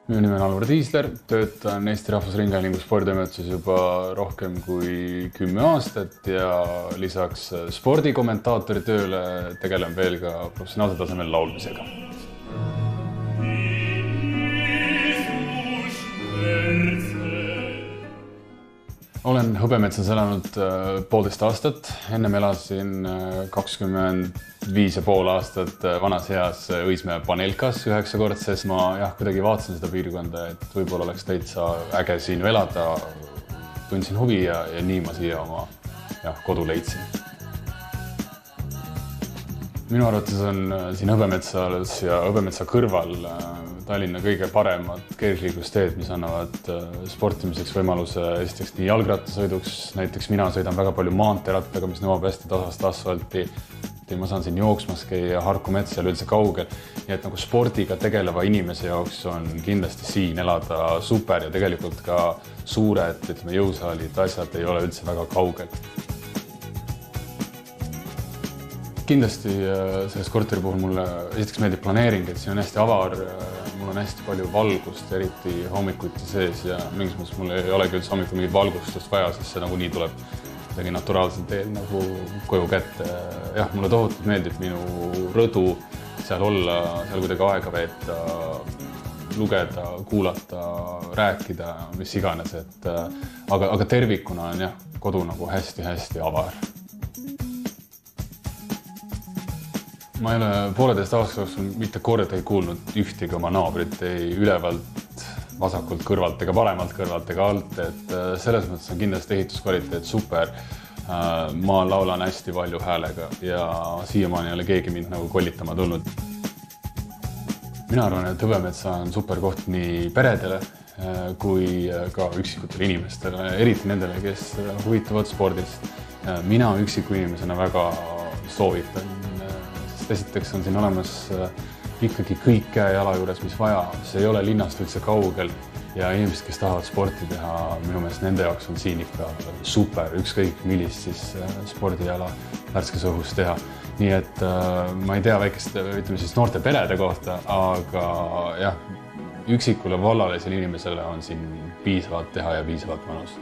Minu nimi on Alvar Tiisler, töötan Eesti Rahvusringhäälingu sporditoimetuses juba rohkem kui 10 aastat ja lisaks spordikommentaatori tööle tegelen veel ka professionaalsel tasemel laulmisega. Olen Hõbemetsas elanud 1,5 aastat, ennem elasin 25,5 aastat vanas heas Õismäe Panelkas 9-kordses. Ma kuidagi vaatasin seda piirkonda, et võib-olla oleks täitsa äge siin elada. Tundsin huvi ja nii ma siia oma kodu leidsin. Minu arvates on siin Hõbemetsas ja Hõbemetsa kõrval Tallinna kõige paremad kergliiklusteed, mis annavad sportimiseks võimaluse esiteks nii jalgrattasõiduks. Näiteks mina sõidan väga palju maanteerattaga, mis nõuab hästi tasast asfalti. Ma saan siin jooksmas käia Harku mets seal üldse kaugel. Nii et nagu spordiga tegeleva inimese jaoks on kindlasti siin elada super ja tegelikult ka suured jõusaalid, asjad ei ole üldse väga kaugel. Kindlasti selles korteri puhul mulle esiteks meeldib planeering, et siin on hästi avar, mul on hästi palju valgust, eriti hommikuti sees ja mingis mõttes mul ei olegi üldse hommikul mingit valgustust vaja, sest see nagunii tuleb midagi naturaalselt teel nagu koju kätte. Mulle tohutult meeldib minu rõdu seal olla, seal kuidagi aega veeta, lugeda, kuulata, rääkida, mis iganes, aga tervikuna on kodu nagu hästi-hästi avar. Ma ei ole 1,5 aasta jooksul mitte kord ei kuulnud ühtegi oma naabrit, ei ülevalt, vasakult kõrvalt ega paremalt kõrvalt ega alt, et selles mõttes on kindlasti ehituskvaliteet super. Ma laulan hästi palju häälega ja siiamaani ei ole keegi mind nagu kollitama tulnud. Mina arvan, et Hõbemetsa on super koht nii peredele kui ka üksikutele inimestele, eriti nendele, kes huvitavad spordist. Mina üksiku inimesena väga soovitan. Esiteks on siin olemas ikkagi kõik käe jala juures, mis vaja. See ei ole linnast üldse kaugel ja inimesed, kes tahavad sporti teha, minu meelest nende jaoks on siin ikka super, ükskõik millist siis spordijala värskes õhus teha. Nii et ma ei tea väikeste, noorte perede kohta, aga üksikule vallalesele inimesele on siin piisavalt teha ja piisavalt mõnus.